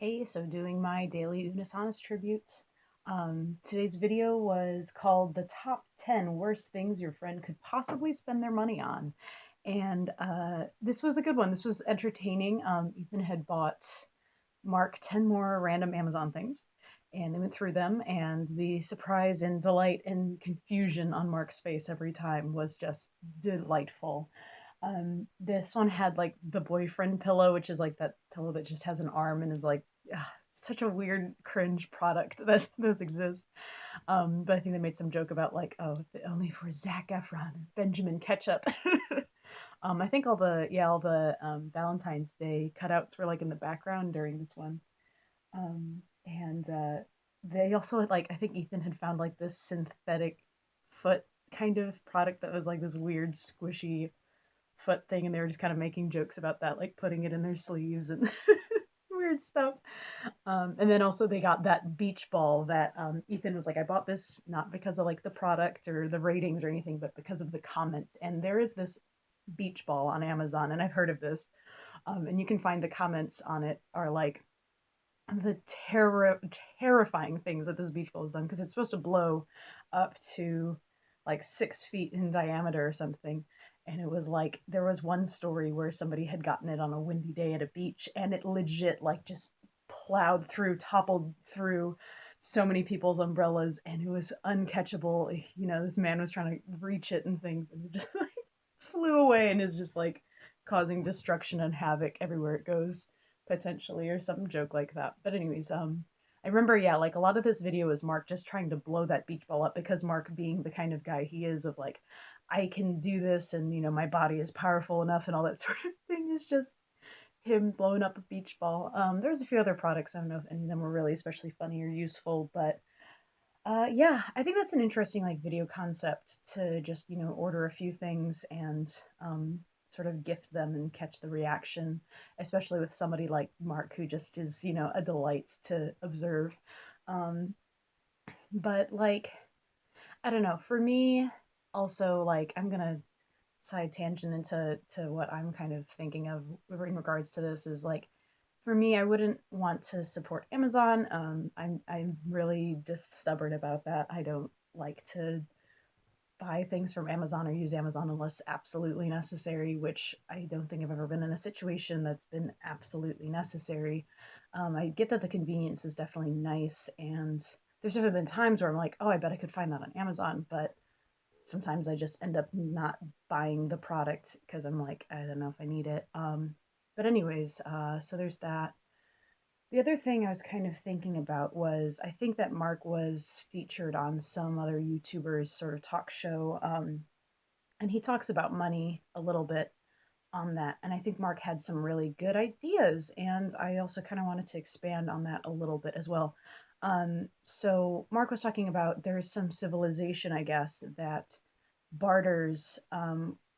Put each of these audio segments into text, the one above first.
Hey, so doing my daily Unisonus tributes. Today's video was called The Top 10 Worst Things Your Friend Could Possibly Spend Their Money On. And this was a good one. This was entertaining. Ethan had bought Mark 10 more random Amazon things, and they went through them, and the surprise and delight and confusion on Mark's face every time was just delightful. This one had like the boyfriend pillow, which is like that pillow that just has an arm and is like such a weird cringe product that those exist. But I think they made some joke about like, oh, if only for Zac Efron and Benjamin Ketchup. I think all the Valentine's Day cutouts were like in the background during this one. And they also had, like, I think Ethan had found like this synthetic foot kind of product that was like this weird squishy foot thing, and they were just kind of making jokes about that, like putting it in their sleeves and weird stuff. And then also they got that beach ball that Ethan was like, I bought this not because of like the product or the ratings or anything, but because of the comments. And there is this beach ball on Amazon, and I've heard of this. And you can find the comments on it are like the terrifying things that this beach ball has done, because it's supposed to blow up to like 6 feet in diameter or something. And it was like there was one story where somebody had gotten it on a windy day at a beach, and it legit like just plowed through, toppled through so many people's umbrellas, and it was uncatchable. You know, this man was trying to reach it and things, and it just like flew away and is just like causing destruction and havoc everywhere it goes, potentially, or some joke like that. But anyways, I remember, yeah, like a lot of this video is Mark just trying to blow that beach ball up, because Mark, being the kind of guy he is, of like, I can do this, and you know, my body is powerful enough, and all that sort of thing, is just him blowing up a beach ball. There's a few other products. I don't know if any of them were really especially funny or useful, but yeah, I think that's an interesting like video concept, to just, you know, order a few things and sort of gift them and catch the reaction, especially with somebody like Mark, who just is, you know, a delight to observe. Um, but like, I don't know. For me, also, like, I'm gonna side tangent into what I'm kind of thinking of in regards to this, is like, for me, I wouldn't want to support Amazon. I'm really just stubborn about that. I don't like to buy things from Amazon or use Amazon unless absolutely necessary, which I don't think I've ever been in a situation that's been absolutely necessary. I get that the convenience is definitely nice, and there's even been times where I'm like, oh, I bet I could find that on Amazon, but sometimes I just end up not buying the product because I'm like, I don't know if I need it. But anyways, so there's that. The other thing I was kind of thinking about was, I think that Mark was featured on some other YouTuber's sort of talk show, and he talks about money a little bit on that. And I think Mark had some really good ideas, and I also kind of wanted to expand on that a little bit as well. So Mark was talking about there's some civilization, I guess, that barters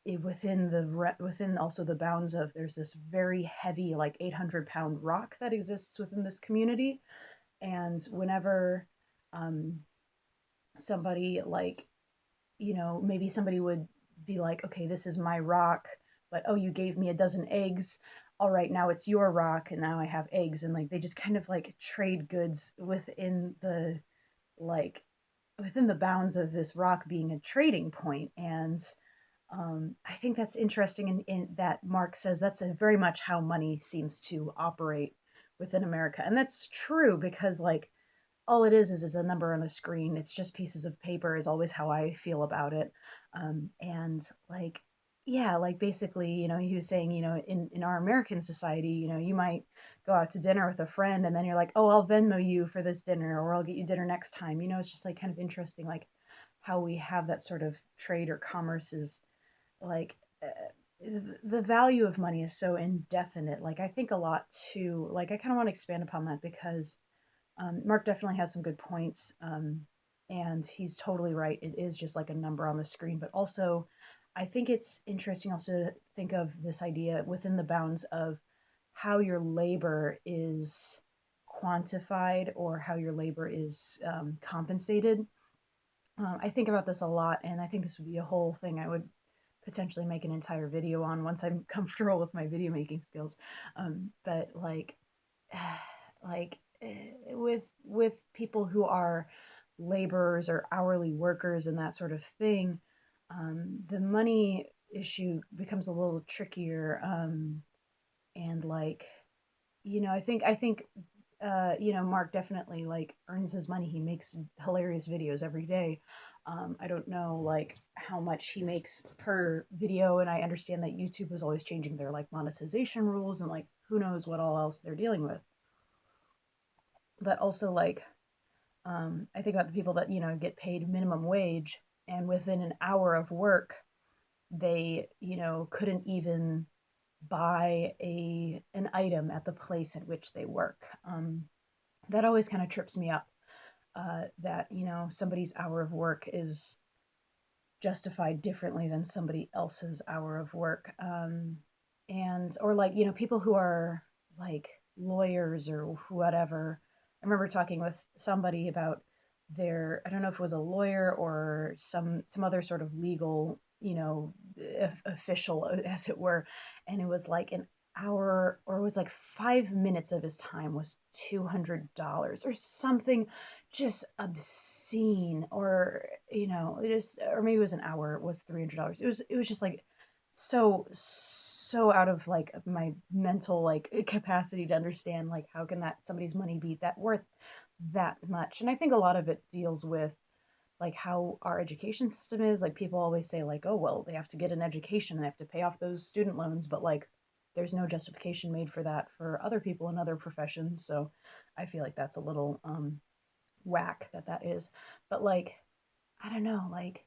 within also the bounds of, there's this very heavy like 800-pound rock that exists within this community, and whenever um, somebody, like, you know, maybe somebody would be like, okay, this is my rock, but oh, you gave me a dozen eggs. All right, now it's your rock, and now I have eggs. And like, they just kind of like trade goods like within the bounds of this rock being a trading point. And I think that's interesting, in that Mark says that's very much how money seems to operate within America. And that's true, because like, all it is a number on the screen. It's just pieces of paper, is always how I feel about it. And like, yeah, like basically, you know, he was saying, you know, in our American society, you know, you might go out to dinner with a friend, and then you're like, oh, I'll Venmo you for this dinner, or I'll get you dinner next time. You know, it's just like kind of interesting, like how we have that sort of trade or commerce is like, the value of money is so indefinite. Like, I think a lot too, like, I kind of want to expand upon that, because Mark definitely has some good points. And he's totally right. It is just like a number on the screen. But also, I think it's interesting also to think of this idea within the bounds of how your labor is quantified, or how your labor is compensated. I think about this a lot, and I think this would be a whole thing I would potentially make an entire video on once I'm comfortable with my video making skills. But like, like with people who are laborers or hourly workers and that sort of thing, the money issue becomes a little trickier. And like, I think Mark definitely like earns his money. He makes hilarious videos every day. I don't know like how much he makes per video, and I understand that YouTube was always changing their like monetization rules and like who knows what all else they're dealing with. But also like, I think about the people that get paid minimum wage, and within an hour of work, they couldn't even buy a an item at the place at which they work. That always kind of trips me up. That somebody's hour of work is justified differently than somebody else's hour of work. And or like people who are like lawyers or whatever. I remember talking with somebody about their, I don't know if it was a lawyer or some other sort of legal official, as it were, and it was like an hour, or it was like 5 minutes of his time was $200 or something just obscene. Or just, or maybe it was an hour, it was $300. It was just like so out of like my mental like capacity to understand like how can that somebody's money be that worth that much. And I think a lot of it deals with like how our education system is. Like people always say like, oh well, they have to get an education, they have to pay off those student loans, but like there's no justification made for that for other people in other professions. So I feel like that's a little whack that is. But like, I don't know, like,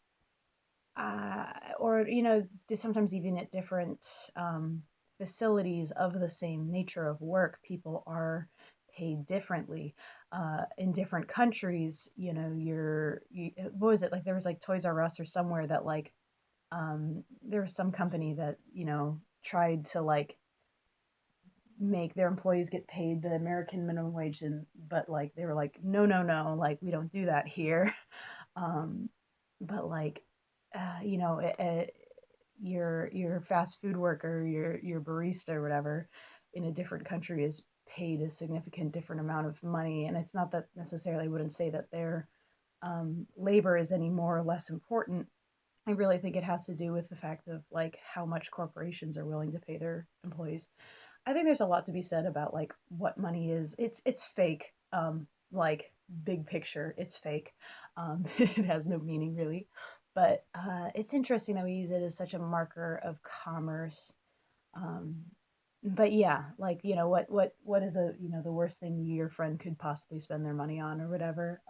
or sometimes even at different facilities of the same nature of work, people are paid differently. In different countries, what was it like? There was like Toys R Us or somewhere that like, there was some company that tried to like make their employees get paid the American minimum wage, and but like they were like, no, no, no, like we don't do that here. Um, but like, your fast food worker, your barista or whatever, in a different country is paid a significant different amount of money, and it's not that necessarily, I wouldn't say that their labor is any more or less important. I really think it has to do with the fact of like how much corporations are willing to pay their employees. I think there's a lot to be said about like what money is. It's fake. Like big picture, it's fake. It has no meaning really. But it's interesting that we use it as such a marker of commerce. Um, but yeah, like what is a the worst thing your friend could possibly spend their money on or whatever.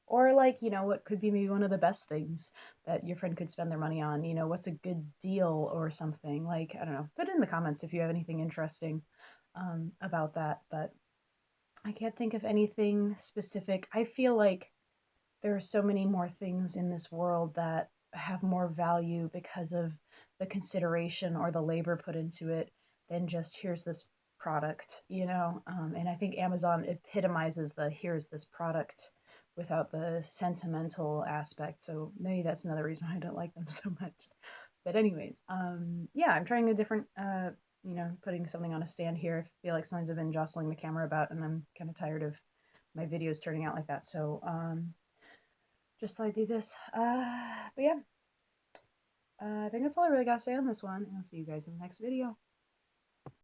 Or like what could be maybe one of the best things that your friend could spend their money on. What's a good deal or something. Like, I don't know, put it in the comments if you have anything interesting about that. But I can't think of anything specific. I feel like there are so many more things in this world that have more value because of the consideration or the labor put into it than just here's this product. And I think Amazon epitomizes the here's this product without the sentimental aspect. So maybe that's another reason why I don't like them so much. But anyways, yeah, I'm trying a different putting something on a stand here. I feel like sometimes I've been jostling the camera about, and I'm kind of tired of my videos turning out like that. So just thought I'd do this. But yeah, I think that's all I really got to say on this one. And I'll see you guys in the next video.